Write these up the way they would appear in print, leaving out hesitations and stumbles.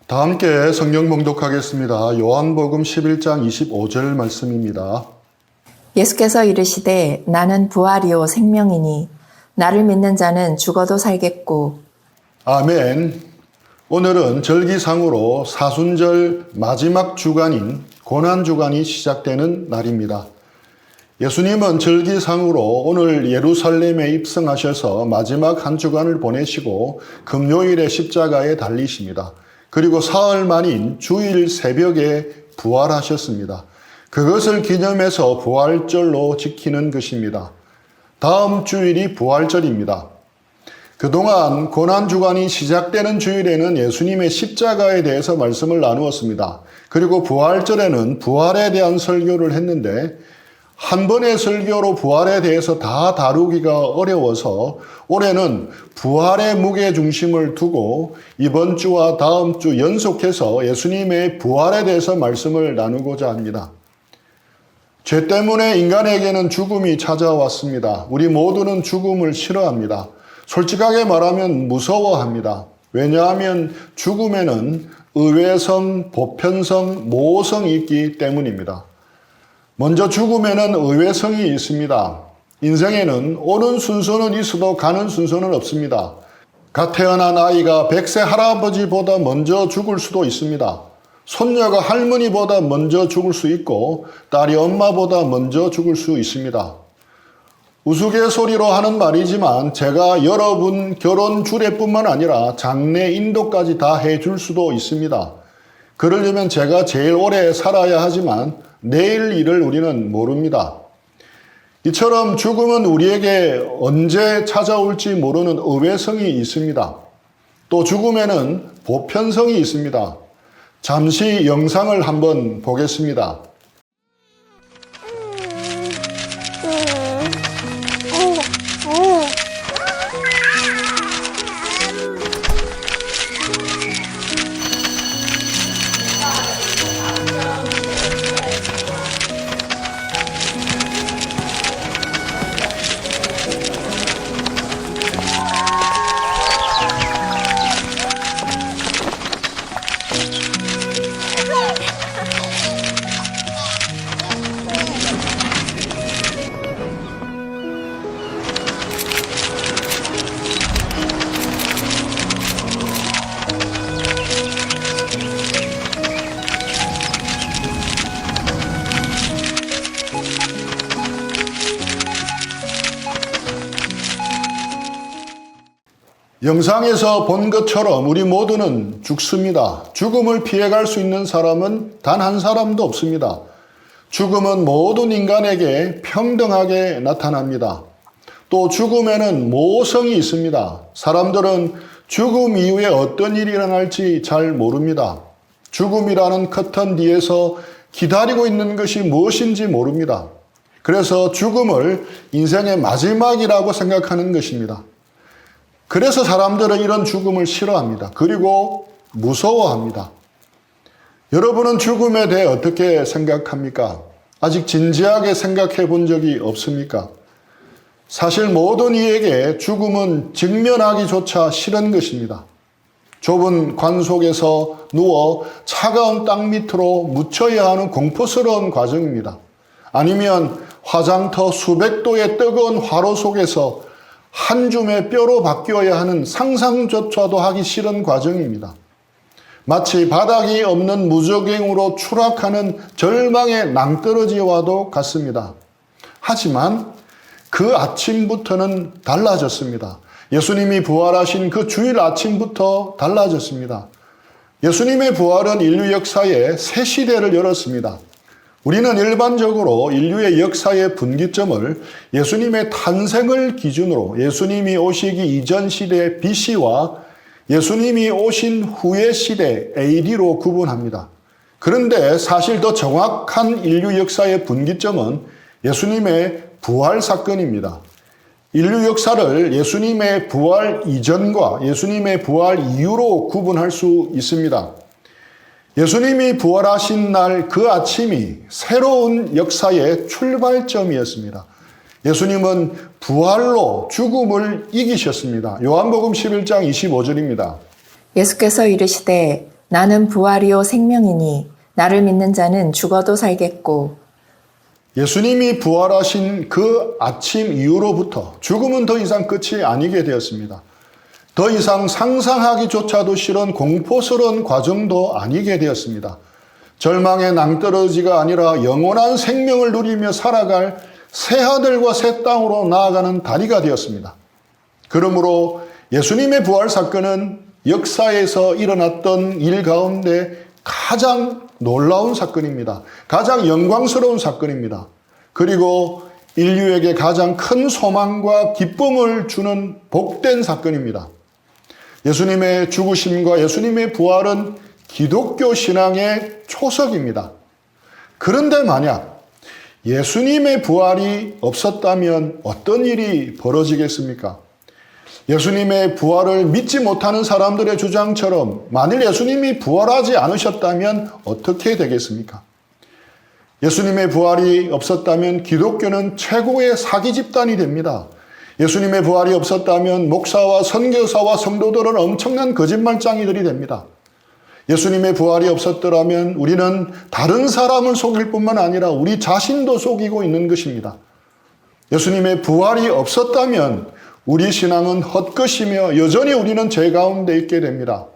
다 함께 성경 봉독하겠습니다. 요한복음 11장 25절 말씀입니다. 예수께서 이르시되 나는 부활이요 생명이니 나를 믿는 자는 죽어도 살겠고. 아멘. 오늘은 절기상으로 사순절 마지막 주간인 고난주간이 시작되는 날입니다. 예수님은 절기상으로 오늘 예루살렘에 입성하셔서 마지막 한 주간을 보내시고 금요일에 십자가에 달리십니다. 그리고 사흘 만인 주일 새벽에 부활하셨습니다. 그것을 기념해서 부활절로 지키는 것입니다. 다음 주일이 부활절입니다. 그동안 고난주간이 시작되는 주일에는 예수님의 십자가에 대해서 말씀을 나누었습니다. 그리고 부활절에는 부활에 대한 설교를 했는데 한 번의 설교로 부활에 대해서 다 다루기가 어려워서 올해는 부활의 무게 중심을 두고 이번 주와 다음 주 연속해서 예수님의 부활에 대해서 말씀을 나누고자 합니다. 죄 때문에 인간에게는 죽음이 찾아왔습니다. 우리 모두는 죽음을 싫어합니다. 솔직하게 말하면 무서워합니다. 왜냐하면 죽음에는 의외성, 보편성, 모성이 있기 때문입니다. 먼저 죽음에는 의외성이 있습니다. 인생에는 오는 순서는 있어도 가는 순서는 없습니다. 갓 태어난 아이가 100세 할아버지보다 먼저 죽을 수도 있습니다. 손녀가 할머니보다 먼저 죽을 수 있고 딸이 엄마보다 먼저 죽을 수 있습니다. 우스갯소리로 하는 말이지만 제가 여러분 결혼 주례뿐만 아니라 장례 인도까지 다 해줄 수도 있습니다. 그러려면 제가 제일 오래 살아야 하지만 내일 일을 우리는 모릅니다. 이처럼 죽음은 우리에게 언제 찾아올지 모르는 의외성이 있습니다. 또 죽음에는 보편성이 있습니다. 잠시 영상을 한번 보겠습니다. 영상에서 본 것처럼 우리 모두는 죽습니다. 죽음을 피해갈 수 있는 사람은 단 한 사람도 없습니다. 죽음은 모든 인간에게 평등하게 나타납니다. 또 죽음에는 모성이 있습니다. 사람들은 죽음 이후에 어떤 일이 일어날지 잘 모릅니다. 죽음이라는 커튼 뒤에서 기다리고 있는 것이 무엇인지 모릅니다. 그래서 죽음을 인생의 마지막이라고 생각하는 것입니다. 그래서 사람들은 이런 죽음을 싫어합니다. 그리고 무서워합니다. 여러분은 죽음에 대해 어떻게 생각합니까? 아직 진지하게 생각해 본 적이 없습니까? 사실 모든 이에게 죽음은 직면하기조차 싫은 것입니다. 좁은 관 속에서 누워 차가운 땅 밑으로 묻혀야 하는 공포스러운 과정입니다. 아니면 화장터 수백 도의 뜨거운 화로 속에서 한 줌의 뼈로 바뀌어야 하는 상상조차도 하기 싫은 과정입니다. 마치 바닥이 없는 무적행으로 추락하는 절망의 낭떠러지와도 같습니다. 하지만 그 아침부터는 달라졌습니다. 예수님이 부활하신 그 주일 아침부터 달라졌습니다. 예수님의 부활은 인류 역사에 새 시대를 열었습니다. 우리는 일반적으로 인류의 역사의 분기점을 예수님의 탄생을 기준으로 예수님이 오시기 이전 시대 BC와 예수님이 오신 후의 시대 AD로 구분합니다. 그런데 사실 더 정확한 인류 역사의 분기점은 예수님의 부활 사건입니다. 인류 역사를 예수님의 부활 이전과 예수님의 부활 이후로 구분할 수 있습니다. 예수님이 부활하신 날 그 아침이 새로운 역사의 출발점이었습니다. 예수님은 부활로 죽음을 이기셨습니다. 요한복음 11장 25절입니다. 예수께서 이르시되 나는 부활이요 생명이니 나를 믿는 자는 죽어도 살겠고. 예수님이 부활하신 그 아침 이후로부터 죽음은 더 이상 끝이 아니게 되었습니다. 더 이상 상상하기조차도 싫은 공포스러운 과정도 아니게 되었습니다. 절망의 낭떠러지가 아니라 영원한 생명을 누리며 살아갈 새 하늘과 새 땅으로 나아가는 다리가 되었습니다. 그러므로 예수님의 부활 사건은 역사에서 일어났던 일 가운데 가장 놀라운 사건입니다. 가장 영광스러운 사건입니다. 그리고 인류에게 가장 큰 소망과 기쁨을 주는 복된 사건입니다. 예수님의 죽으심과 예수님의 부활은 기독교 신앙의 초석입니다. 그런데 만약 예수님의 부활이 없었다면 어떤 일이 벌어지겠습니까? 예수님의 부활을 믿지 못하는 사람들의 주장처럼 만일 예수님이 부활하지 않으셨다면 어떻게 되겠습니까? 예수님의 부활이 없었다면 기독교는 최고의 사기 집단이 됩니다. 예수님의 부활이 없었다면 목사와 선교사와 성도들은 엄청난 거짓말장이들이 됩니다. 예수님의 부활이 없었더라면 우리는 다른 사람을 속일 뿐만 아니라 우리 자신도 속이고 있는 것입니다. 예수님의 부활이 없었다면 우리 신앙은 헛것이며 여전히 우리는 죄 가운데 있게 됩니다.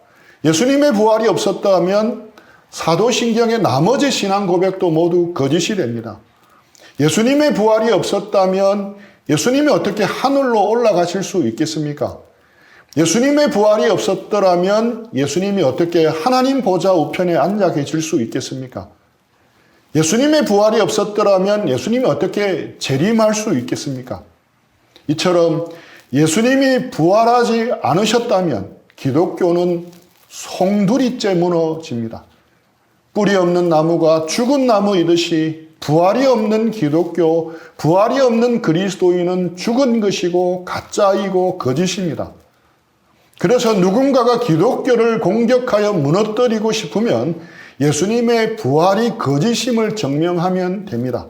예수님의 부활이 없었다면 사도신경의 나머지 신앙 고백도 모두 거짓이 됩니다. 예수님의 부활이 없었다면 예수님이 어떻게 하늘로 올라가실 수 있겠습니까? 예수님의 부활이 없었더라면 예수님이 어떻게 하나님 보좌 우편에 앉아 계실 수 있겠습니까? 예수님의 부활이 없었더라면 예수님이 어떻게 재림할 수 있겠습니까? 이처럼 예수님이 부활하지 않으셨다면 기독교는 송두리째 무너집니다. 뿌리 없는 나무가 죽은 나무이듯이 부활이 없는 기독교, 부활이 없는 그리스도인은 죽은 것이고 가짜이고 거짓입니다. 그래서 누군가가 기독교를 공격하여 무너뜨리고 싶으면 예수님의 부활이 거짓임을 증명하면 됩니다.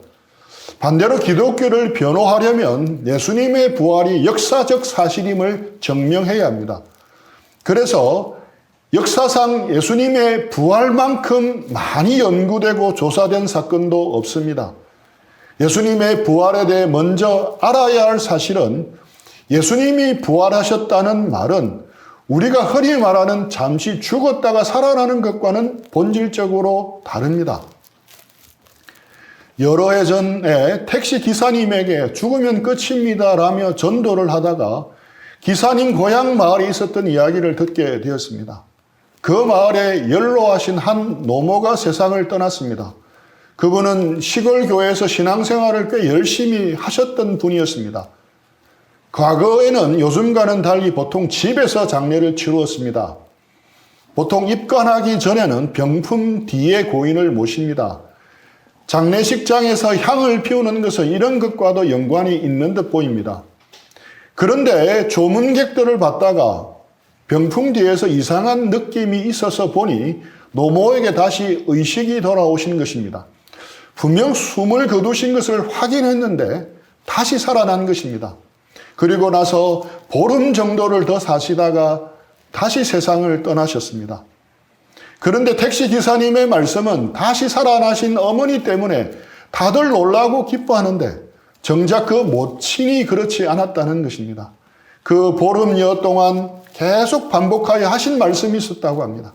반대로 기독교를 변호하려면 예수님의 부활이 역사적 사실임을 증명해야 합니다. 그래서 역사상 예수님의 부활만큼 많이 연구되고 조사된 사건도 없습니다. 예수님의 부활에 대해 먼저 알아야 할 사실은 예수님이 부활하셨다는 말은 우리가 흔히 말하는 잠시 죽었다가 살아나는 것과는 본질적으로 다릅니다. 여러 해 전에 택시 기사님에게 죽으면 끝입니다 라며 전도를 하다가 기사님 고향 마을에 있었던 이야기를 듣게 되었습니다. 그 마을에 연로하신 한 노모가 세상을 떠났습니다. 그분은 시골 교회에서 신앙생활을 꽤 열심히 하셨던 분이었습니다. 과거에는 요즘과는 달리 보통 집에서 장례를 치루었습니다. 보통 입관하기 전에는 병품 뒤에 고인을 모십니다. 장례식장에서 향을 피우는 것은 이런 것과도 연관이 있는 듯 보입니다. 그런데 조문객들을 봤다가 병풍 뒤에서 이상한 느낌이 있어서 보니 노모에게 다시 의식이 돌아오신 것입니다. 분명 숨을 거두신 것을 확인했는데 다시 살아난 것입니다. 그리고 나서 보름 정도를 더 사시다가 다시 세상을 떠나셨습니다. 그런데 택시 기사님의 말씀은 다시 살아나신 어머니 때문에 다들 놀라고 기뻐하는데 정작 그 모친이 그렇지 않았다는 것입니다. 그 보름여 동안 계속 반복하여 하신 말씀이 있었다고 합니다.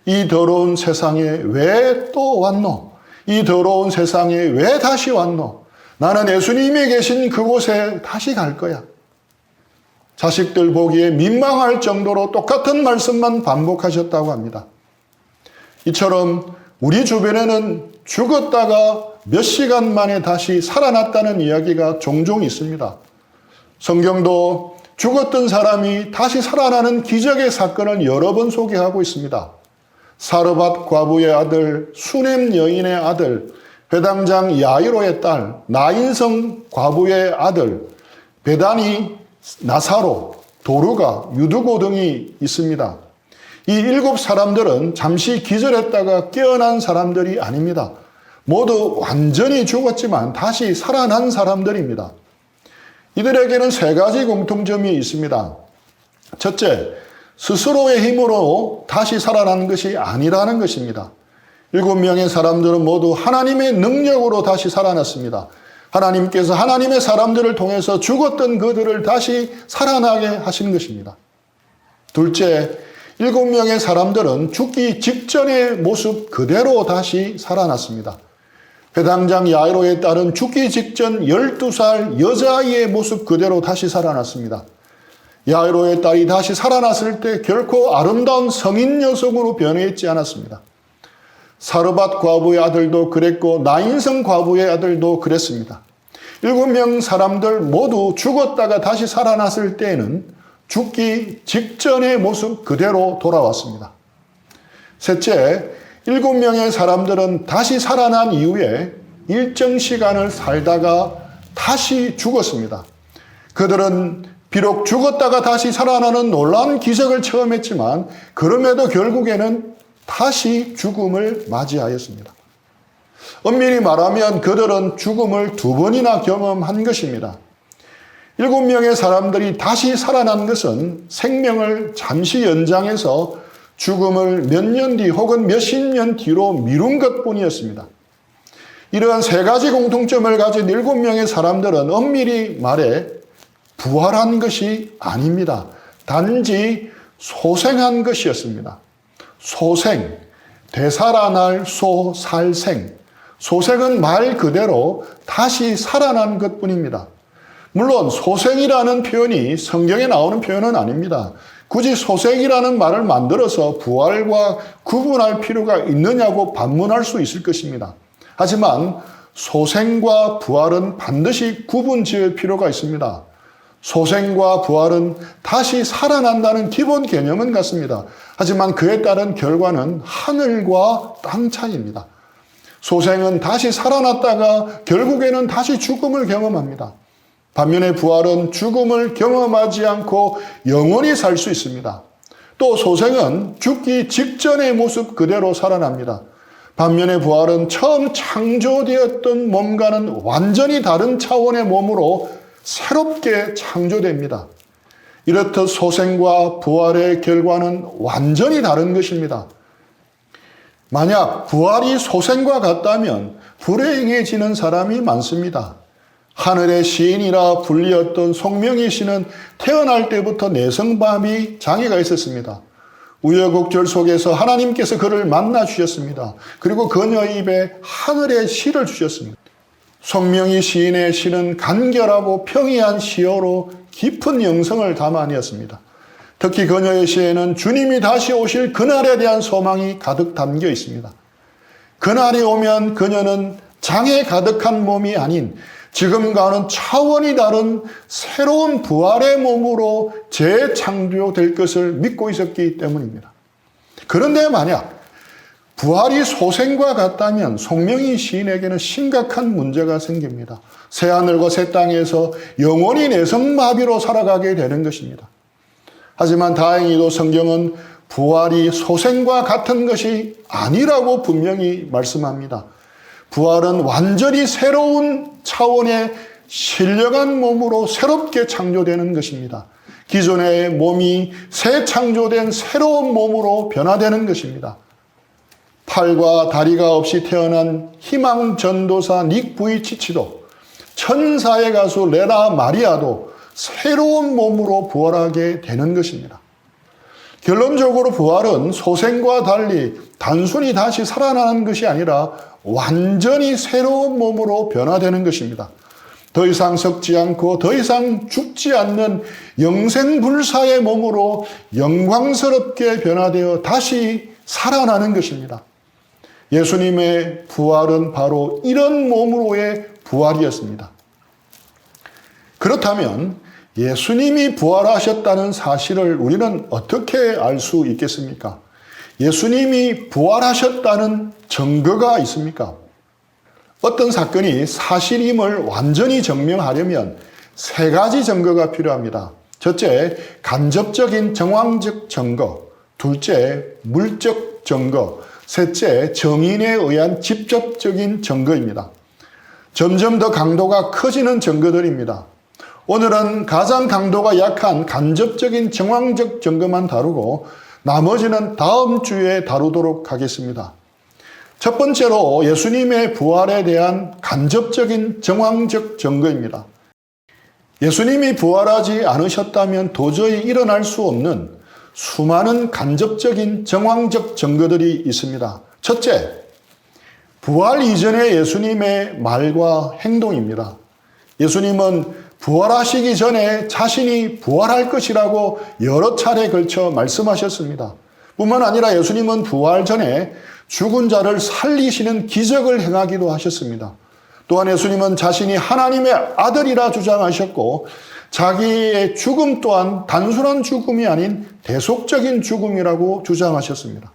이 더러운 세상에 왜 또 왔노? 이 더러운 세상에 왜 다시 왔노? 나는 예수님이 계신 그곳에 다시 갈 거야. 자식들 보기에 민망할 정도로 똑같은 말씀만 반복하셨다고 합니다. 이처럼 우리 주변에는 죽었다가 몇 시간 만에 다시 살아났다는 이야기가 종종 있습니다. 성경도 죽었던 사람이 다시 살아나는 기적의 사건을 여러 번 소개하고 있습니다. 사르밧 과부의 아들, 수넴 여인의 아들, 회당장 야이로의 딸, 나인성 과부의 아들, 베다니, 나사로, 도르가, 유두고 등이 있습니다. 이 7 사람들은 잠시 기절했다가 깨어난 사람들이 아닙니다. 모두 완전히 죽었지만 다시 살아난 사람들입니다. 이들에게는 3가지 공통점이 있습니다. 첫째, 스스로의 힘으로 다시 살아난 것이 아니라는 것입니다. 7명의 사람들은 모두 하나님의 능력으로 다시 살아났습니다. 하나님께서 하나님의 사람들을 통해서 죽었던 그들을 다시 살아나게 하신 것입니다. 둘째, 7명의 사람들은 죽기 직전의 모습 그대로 다시 살아났습니다. 회당장 야이로에 따른 죽기 직전 12살 여자아이의 모습 그대로 다시 살아났습니다. 야이로의 딸이 다시 살아났을 때 결코 아름다운 성인 여성으로 변해있지 않았습니다. 사르밧 과부의 아들도 그랬고 나인성 과부의 아들도 그랬습니다. 7명 사람들 모두 죽었다가 다시 살아났을 때에는 죽기 직전의 모습 그대로 돌아왔습니다. 셋째, 7명의 사람들은 다시 살아난 이후에 일정 시간을 살다가 다시 죽었습니다. 그들은 비록 죽었다가 다시 살아나는 놀라운 기적을 체험했지만 그럼에도 결국에는 다시 죽음을 맞이하였습니다. 엄밀히 말하면 그들은 죽음을 2번이나 경험한 것입니다. 7명의 사람들이 다시 살아난 것은 생명을 잠시 연장해서 죽음을 몇 년 뒤 혹은 몇십 년 뒤로 미룬 것뿐이었습니다. 이러한 3가지 공통점을 가진 7명의 사람들은 엄밀히 말해 부활한 것이 아닙니다. 단지 소생한 것이었습니다. 소생, 되살아날 소, 살생. 소생은 말 그대로 다시 살아난 것뿐입니다. 물론 소생이라는 표현이 성경에 나오는 표현은 아닙니다. 굳이 소생이라는 말을 만들어서 부활과 구분할 필요가 있느냐고 반문할 수 있을 것입니다. 하지만 소생과 부활은 반드시 구분 지을 필요가 있습니다. 소생과 부활은 다시 살아난다는 기본 개념은 같습니다. 하지만 그에 따른 결과는 하늘과 땅 차이입니다. 소생은 다시 살아났다가 결국에는 다시 죽음을 경험합니다. 반면에 부활은 죽음을 경험하지 않고 영원히 살 수 있습니다. 또 소생은 죽기 직전의 모습 그대로 살아납니다. 반면에 부활은 처음 창조되었던 몸과는 완전히 다른 차원의 몸으로 새롭게 창조됩니다. 이렇듯 소생과 부활의 결과는 완전히 다른 것입니다. 만약 부활이 소생과 같다면 불행해지는 사람이 많습니다. 하늘의 시인이라 불리었던 송명희 씨는 태어날 때부터 내성마비 장애가 있었습니다. 우여곡절 속에서 하나님께서 그를 만나 주셨습니다. 그리고 그녀의 입에 하늘의 시를 주셨습니다. 송명희 시인의 시는 간결하고 평이한 시어로 깊은 영성을 담아내었습니다. 특히 그녀의 시에는 주님이 다시 오실 그날에 대한 소망이 가득 담겨 있습니다. 그날이 오면 그녀는 장애 가득한 몸이 아닌 지금과는 차원이 다른 새로운 부활의 몸으로 재창조될 것을 믿고 있었기 때문입니다. 그런데 만약 부활이 소생과 같다면 송명희 시인에게는 심각한 문제가 생깁니다. 새하늘과 새 땅에서 영원히 내성마비로 살아가게 되는 것입니다. 하지만 다행히도 성경은 부활이 소생과 같은 것이 아니라고 분명히 말씀합니다. 부활은 완전히 새로운 차원의 신령한 몸으로 새롭게 창조되는 것입니다. 기존의 몸이 새 창조된 새로운 몸으로 변화되는 것입니다. 팔과 다리가 없이 태어난 희망 전도사 닉 부이치치도 천사의 가수 레나 마리아도 새로운 몸으로 부활하게 되는 것입니다. 결론적으로 부활은 소생과 달리 단순히 다시 살아나는 것이 아니라 완전히 새로운 몸으로 변화되는 것입니다. 더 이상 썩지 않고 더 이상 죽지 않는 영생불사의 몸으로 영광스럽게 변화되어 다시 살아나는 것입니다. 예수님의 부활은 바로 이런 몸으로의 부활이었습니다. 그렇다면 예수님이 부활하셨다는 사실을 우리는 어떻게 알 수 있겠습니까? 예수님이 부활하셨다는 증거가 있습니까? 어떤 사건이 사실임을 완전히 증명하려면 3가지 증거가 필요합니다. 첫째, 간접적인 정황적 증거. 둘째, 물적 증거. 셋째, 정인에 의한 직접적인 증거입니다. 점점 더 강도가 커지는 증거들입니다. 오늘은 가장 강도가 약한 간접적인 정황적 증거만 다루고 나머지는 다음 주에 다루도록 하겠습니다. 첫 번째로 예수님의 부활에 대한 간접적인 정황적 증거입니다. 예수님이 부활하지 않으셨다면 도저히 일어날 수 없는 수많은 간접적인 정황적 증거들이 있습니다. 첫째, 부활 이전의 예수님의 말과 행동입니다. 예수님은 부활하시기 전에 자신이 부활할 것이라고 여러 차례 걸쳐 말씀하셨습니다. 뿐만 아니라 예수님은 부활 전에 죽은 자를 살리시는 기적을 행하기도 하셨습니다. 또한 예수님은 자신이 하나님의 아들이라 주장하셨고 자기의 죽음 또한 단순한 죽음이 아닌 대속적인 죽음이라고 주장하셨습니다.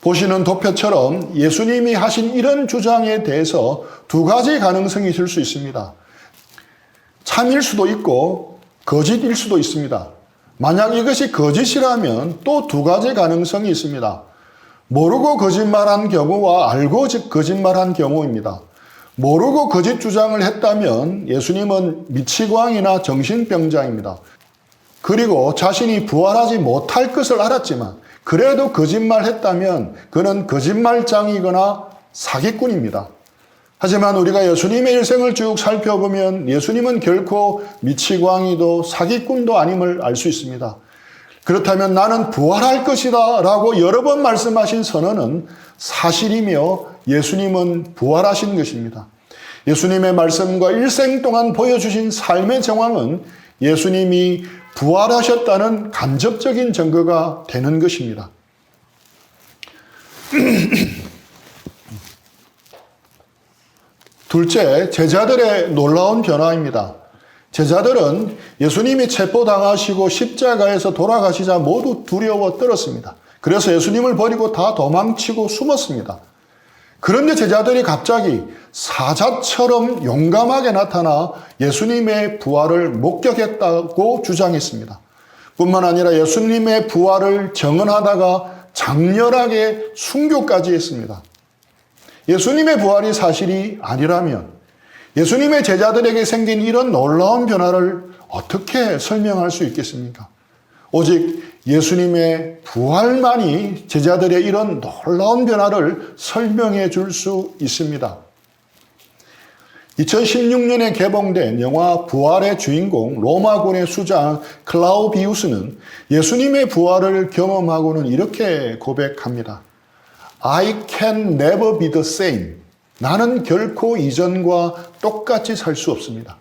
보시는 도표처럼 예수님이 하신 이런 주장에 대해서 두 가지 가능성이 있을 수 있습니다. 참일 수도 있고 거짓일 수도 있습니다. 만약 이것이 거짓이라면 또 두 가지 가능성이 있습니다. 모르고 거짓말한 경우와 알고 거짓말한 경우입니다. 모르고 거짓 주장을 했다면 예수님은 미치광이나 정신병자입니다. 그리고 자신이 부활하지 못할 것을 알았지만 그래도 거짓말했다면 그는 거짓말장이거나 사기꾼입니다. 하지만 우리가 예수님의 일생을 쭉 살펴보면 예수님은 결코 미치광이도 사기꾼도 아님을 알 수 있습니다. 그렇다면 나는 부활할 것이다 라고 여러 번 말씀하신 선언은 사실이며 예수님은 부활하신 것입니다. 예수님의 말씀과 일생 동안 보여주신 삶의 정황은 예수님이 부활하셨다는 간접적인 증거가 되는 것입니다. 둘째, 제자들의 놀라운 변화입니다. 제자들은 예수님이 체포당하시고 십자가에서 돌아가시자 모두 두려워 떨었습니다. 그래서 예수님을 버리고 다 도망치고 숨었습니다. 그런데 제자들이 갑자기 사자처럼 용감하게 나타나 예수님의 부활을 목격했다고 주장했습니다. 뿐만 아니라 예수님의 부활을 증언하다가 장렬하게 순교까지 했습니다. 예수님의 부활이 사실이 아니라면 예수님의 제자들에게 생긴 이런 놀라운 변화를 어떻게 설명할 수 있겠습니까? 오직 예수님의 부활만이 제자들의 이런 놀라운 변화를 설명해 줄 수 있습니다. 2016년에 개봉된 영화 부활의 주인공 로마군의 수장 클라우비우스는 예수님의 부활을 경험하고는 이렇게 고백합니다. I can never be the same. 나는 결코 이전과 똑같이 살 수 없습니다.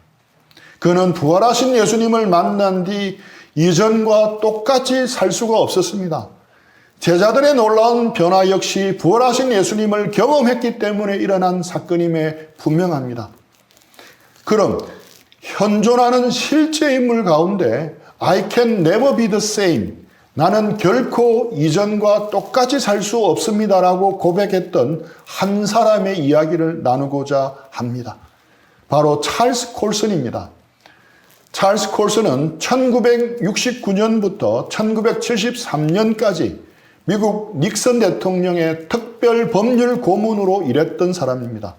그는 부활하신 예수님을 만난 뒤 이전과 똑같이 살 수가 없었습니다. 제자들의 놀라운 변화 역시 부활하신 예수님을 경험했기 때문에 일어난 사건임에 분명합니다. 그럼 현존하는 실제 인물 가운데 I can never be the same. 나는 결코 이전과 똑같이 살 수 없습니다라고 고백했던 한 사람의 이야기를 나누고자 합니다. 바로 찰스 콜슨입니다. 찰스 콜슨은 1969년부터 1973년까지 미국 닉슨 대통령의 특별 법률 고문으로 일했던 사람입니다.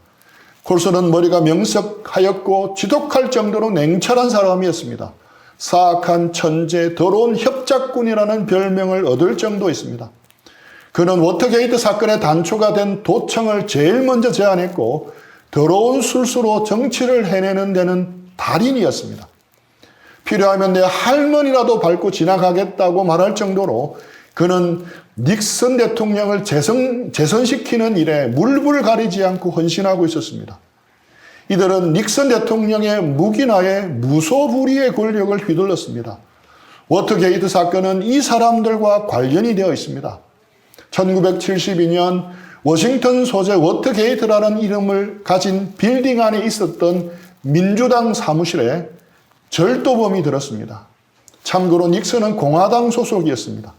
콜슨은 머리가 명석하였고 지독할 정도로 냉철한 사람이었습니다. 사악한 천재, 더러운 협작꾼이라는 별명을 얻을 정도였습니다. 그는 워터게이트 사건의 단초가 된 도청을 제일 먼저 제안했고 더러운 술수로 정치를 해내는 데는 달인이었습니다. 필요하면 내 할머니라도 밟고 지나가겠다고 말할 정도로 그는 닉슨 대통령을 재선시키는 일에 물불 가리지 않고 헌신하고 있었습니다. 이들은 닉슨 대통령의 묵인하에 무소불위의 권력을 휘둘렀습니다. 워터게이트 사건은 이 사람들과 관련이 되어 있습니다. 1972년 워싱턴 소재 워터게이트라는 이름을 가진 빌딩 안에 있었던 민주당 사무실에 절도범이 들었습니다. 참고로 닉슨은 공화당 소속이었습니다.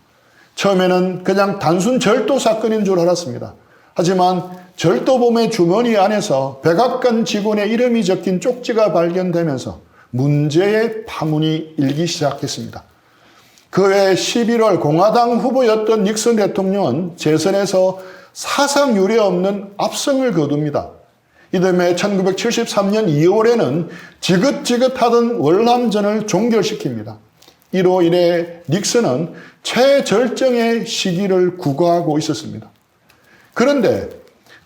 처음에는 그냥 단순 절도 사건인 줄 알았습니다. 하지만 절도범의 주머니 안에서 백악관 직원의 이름이 적힌 쪽지가 발견되면서 문제의 파문이 일기 시작했습니다. 그해 11월 공화당 후보였던 닉슨 대통령은 재선에서 사상 유례 없는 압승을 거둡니다. 이듬해 1973년 2월에는 지긋지긋하던 월남전을 종결시킵니다. 이로 인해 닉슨은 최절정의 시기를 구가하고 있었습니다. 그런데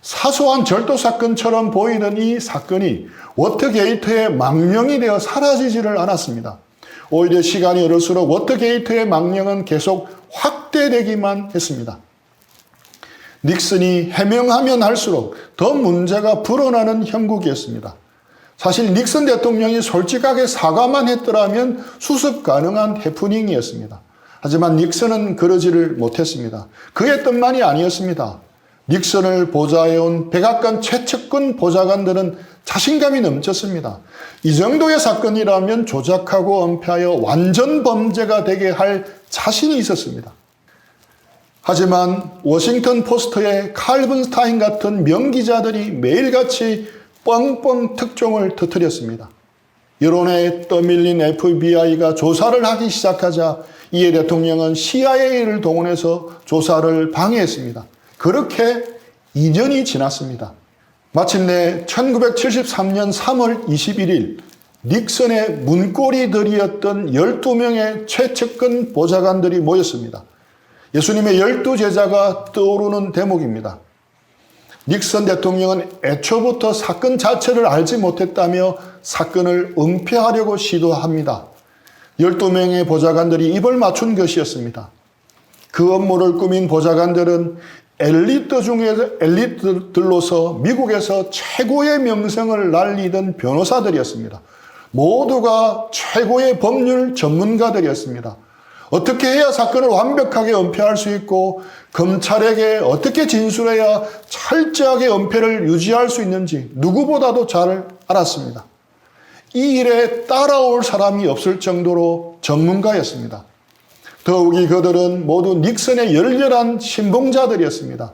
사소한 절도 사건처럼 보이던 이 사건이 워터게이트의 망령이 되어 사라지지를 않았습니다. 오히려 시간이 흐를수록 워터게이트의 망령은 계속 확대되기만 했습니다. 닉슨이 해명하면 할수록 더 문제가 불어나는 형국이었습니다. 사실 닉슨 대통령이 솔직하게 사과만 했더라면 수습 가능한 해프닝이었습니다. 하지만 닉슨은 그러지를 못했습니다. 그의 뜻만이 아니었습니다. 닉슨을 보좌해온 백악관 최측근 보좌관들은 자신감이 넘쳤습니다. 이 정도의 사건이라면 조작하고 은폐하여 완전 범죄가 되게 할 자신이 있었습니다. 하지만 워싱턴 포스트의 칼빈스타인 같은 명기자들이 매일같이 뻥뻥 특종을 터뜨렸습니다. 여론에 떠밀린 FBI가 조사를 하기 시작하자 이에 대통령은 CIA를 동원해서 조사를 방해했습니다. 그렇게 2년이 지났습니다. 마침내 1973년 3월 21일 닉슨의 문고리들이었던 12명의 최측근 보좌관들이 모였습니다. 예수님의 12제자가 떠오르는 대목입니다. 닉슨 대통령은 애초부터 사건 자체를 알지 못했다며 사건을 은폐하려고 시도합니다. 12명의 보좌관들이 입을 맞춘 것이었습니다. 그 업무를 꾸민 보좌관들은 엘리트 중에서 엘리트들로서 미국에서 최고의 명성을 날리던 변호사들이었습니다. 모두가 최고의 법률 전문가들이었습니다. 어떻게 해야 사건을 완벽하게 은폐할 수 있고 검찰에게 어떻게 진술해야 철저하게 은폐를 유지할 수 있는지 누구보다도 잘 알았습니다. 이 일에 따라올 사람이 없을 정도로 전문가였습니다. 더욱이 그들은 모두 닉슨의 열렬한 신봉자들이었습니다.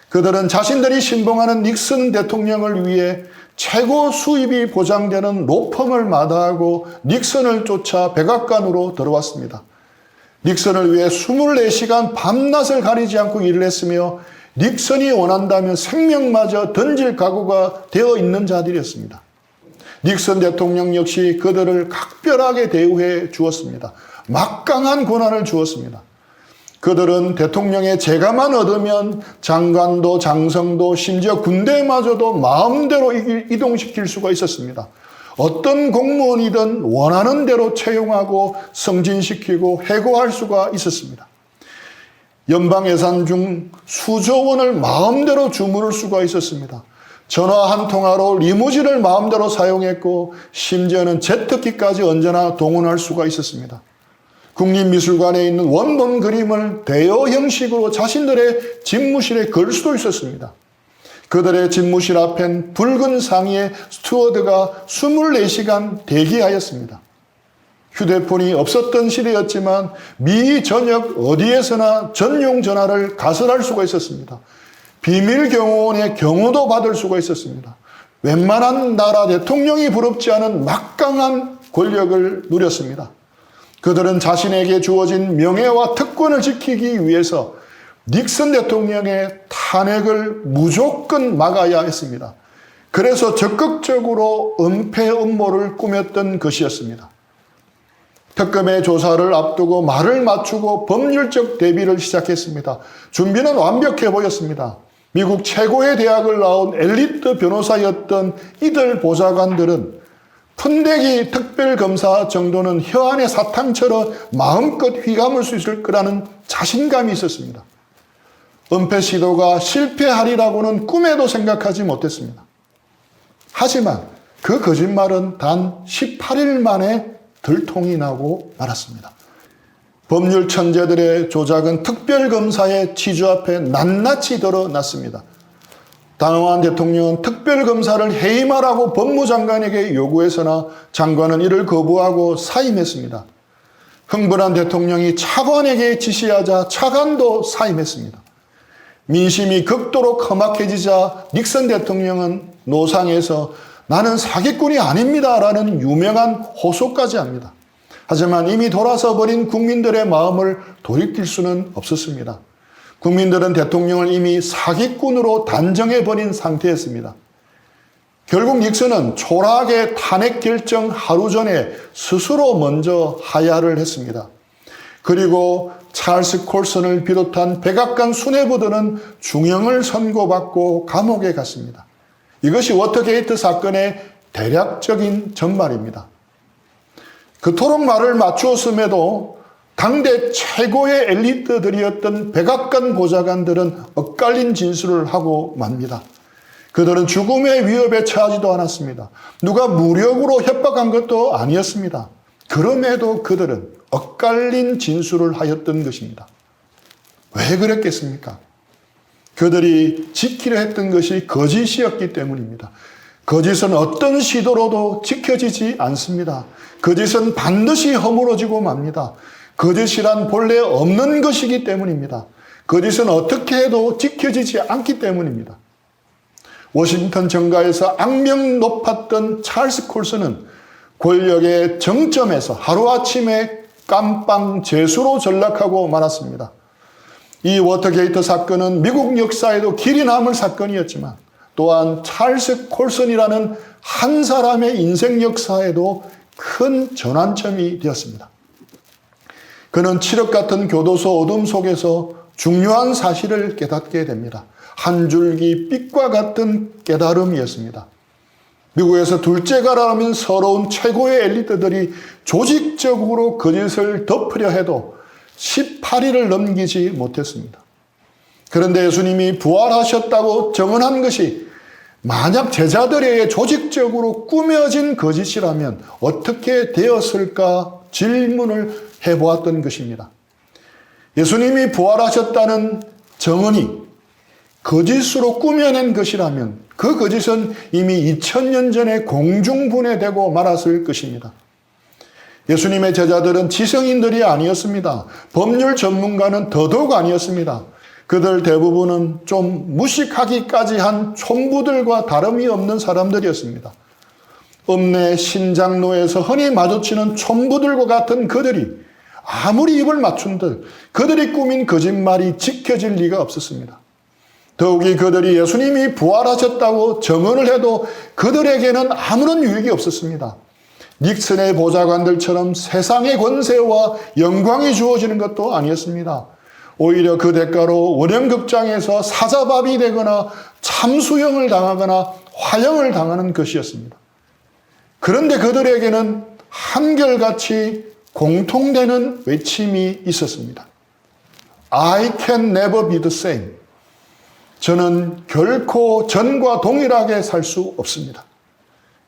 그들은 자신들이 신봉하는 닉슨 대통령을 위해 최고 수입이 보장되는 로펌을 마다하고 닉슨을 쫓아 백악관으로 들어왔습니다. 닉슨을 위해 24시간 밤낮을 가리지 않고 일을 했으며 닉슨이 원한다면 생명마저 던질 각오가 되어 있는 자들이었습니다. 닉슨 대통령 역시 그들을 각별하게 대우해 주었습니다. 막강한 권한을 주었습니다. 그들은 대통령의 재가만 얻으면 장관도 장성도 심지어 군대마저도 마음대로 이동시킬 수가 있었습니다. 어떤 공무원이든 원하는 대로 채용하고 승진시키고 해고할 수가 있었습니다. 연방 예산 중 수조 원을 마음대로 주무를 수가 있었습니다. 전화 한 통화로 리무진을 마음대로 사용했고 심지어는 제트기까지 언제나 동원할 수가 있었습니다. 국립미술관에 있는 원본 그림을 대여 형식으로 자신들의 집무실에 걸 수도 있었습니다. 그들의 집무실 앞엔 붉은 상의의 스튜어드가 24시간 대기하였습니다. 휴대폰이 없었던 시대였지만 미 전역 어디에서나 전용 전화를 가설할 수가 있었습니다. 비밀경호원의 경호도 받을 수가 있었습니다. 웬만한 나라 대통령이 부럽지 않은 막강한 권력을 누렸습니다. 그들은 자신에게 주어진 명예와 특권을 지키기 위해서 닉슨 대통령의 탄핵을 무조건 막아야 했습니다. 그래서 적극적으로 은폐 음모를 꾸몄던 것이었습니다. 특검의 조사를 앞두고 말을 맞추고 법률적 대비를 시작했습니다. 준비는 완벽해 보였습니다. 미국 최고의 대학을 나온 엘리트 변호사였던 이들 보좌관들은 푼대기 특별검사 정도는 혀안의 사탕처럼 마음껏 휘감을 수 있을 거라는 자신감이 있었습니다. 은폐 시도가 실패하리라고는 꿈에도 생각하지 못했습니다. 하지만 그 거짓말은 단 18일 만에 들통이 나고 말았습니다. 법률 천재들의 조작은 특별검사의 치주 앞에 낱낱이 드러났습니다. 단호한 대통령은 특별검사를 해임하라고 법무장관에게 요구했으나 장관은 이를 거부하고 사임했습니다. 흥분한 대통령이 차관에게 지시하자 차관도 사임했습니다. 민심이 극도로 험악해지자 닉슨 대통령은 노상에서 나는 사기꾼이 아닙니다 라는 유명한 호소까지 합니다. 하지만 이미 돌아서 버린 국민들의 마음을 돌이킬 수는 없었습니다. 국민들은 대통령을 이미 사기꾼으로 단정해버린 상태였습니다. 결국 닉슨은 초라하게 탄핵 결정 하루 전에 스스로 먼저 하야를 했습니다. 그리고 찰스 콜슨을 비롯한 백악관 수뇌부들은 중형을 선고받고 감옥에 갔습니다. 이것이 워터게이트 사건의 대략적인 전말입니다. 그토록 말을 맞추었음에도 당대 최고의 엘리트들이었던 백악관 보좌관들은 엇갈린 진술을 하고 맙니다. 그들은 죽음의 위협에 처하지도 않았습니다. 누가 무력으로 협박한 것도 아니었습니다. 그럼에도 그들은 엇갈린 진술을 하였던 것입니다. 왜 그랬겠습니까? 그들이 지키려 했던 것이 거짓이었기 때문입니다. 거짓은 어떤 시도로도 지켜지지 않습니다. 거짓은 반드시 허물어지고 맙니다. 거짓이란 본래 없는 것이기 때문입니다. 거짓은 어떻게 해도 지켜지지 않기 때문입니다. 워싱턴 정가에서 악명 높았던 찰스 콜슨은 권력의 정점에서 하루아침에 깜빵 재수로 전락하고 말았습니다. 이 워터게이트 사건은 미국 역사에도 길이 남을 사건이었지만 또한 찰스 콜슨이라는 한 사람의 인생 역사에도 큰 전환점이 되었습니다. 그는 칠흑 같은 교도소 어둠 속에서 중요한 사실을 깨닫게 됩니다. 한 줄기 빛과 같은 깨달음이었습니다. 미국에서 둘째가라면 서러운 최고의 엘리트들이 조직적으로 거짓을 덮으려 해도 18일을 넘기지 못했습니다. 그런데 예수님이 부활하셨다고 정언한 것이 만약 제자들에게 조직적으로 꾸며진 거짓이라면 어떻게 되었을까 질문을 해보았던 것입니다. 예수님이 부활하셨다는 정언이 거짓으로 꾸며낸 것이라면 그 거짓은 이미 2000년 전에 공중분해되고 말았을 것입니다. 예수님의 제자들은 지성인들이 아니었습니다. 법률 전문가는 더더욱 아니었습니다. 그들 대부분은 좀 무식하기까지 한 촌부들과 다름이 없는 사람들이었습니다. 읍내 신장로에서 흔히 마주치는 촌부들과 같은 그들이 아무리 입을 맞춘들 그들이 꾸민 거짓말이 지켜질 리가 없었습니다. 더욱이 그들이 예수님이 부활하셨다고 정언을 해도 그들에게는 아무런 유익이 없었습니다. 닉슨의 보좌관들처럼 세상의 권세와 영광이 주어지는 것도 아니었습니다. 오히려 그 대가로 원형극장에서 사자밥이 되거나 참수형을 당하거나 화형을 당하는 것이었습니다. 그런데 그들에게는 한결같이 공통되는 외침이 있었습니다. I can never be the same. 저는 결코 전과 동일하게 살 수 없습니다.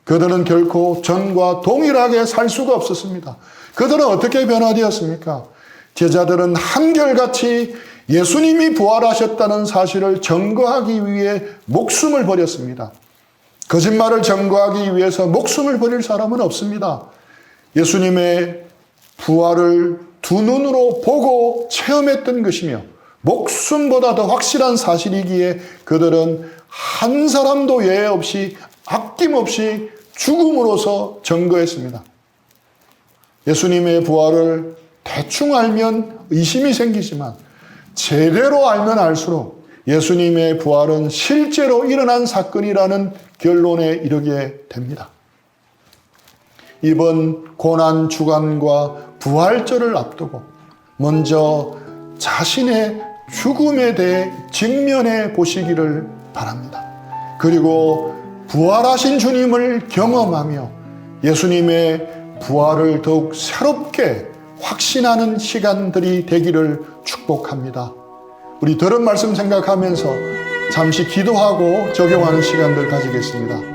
그들은 결코 전과 동일하게 살 수가 없었습니다. 그들은 어떻게 변화되었습니까? 제자들은 한결같이 예수님이 부활하셨다는 사실을 증거하기 위해 목숨을 버렸습니다. 거짓말을 증거하기 위해서 목숨을 버릴 사람은 없습니다. 예수님의 부활을 두 눈으로 보고 체험했던 것이며 목숨보다 더 확실한 사실이기에 그들은 한 사람도 예외 없이 아낌없이 죽음으로써 증거했습니다. 예수님의 부활을 대충 알면 의심이 생기지만 제대로 알면 알수록 예수님의 부활은 실제로 일어난 사건이라는 결론에 이르게 됩니다. 이번 고난 주간과 부활절을 앞두고 먼저 자신의 죽음에 대해 직면해 보시기를 바랍니다. 그리고 부활하신 주님을 경험하며 예수님의 부활을 더욱 새롭게 확신하는 시간들이 되기를 축복합니다. 우리 들은 말씀 생각하면서 잠시 기도하고 적용하는 시간들 가지겠습니다.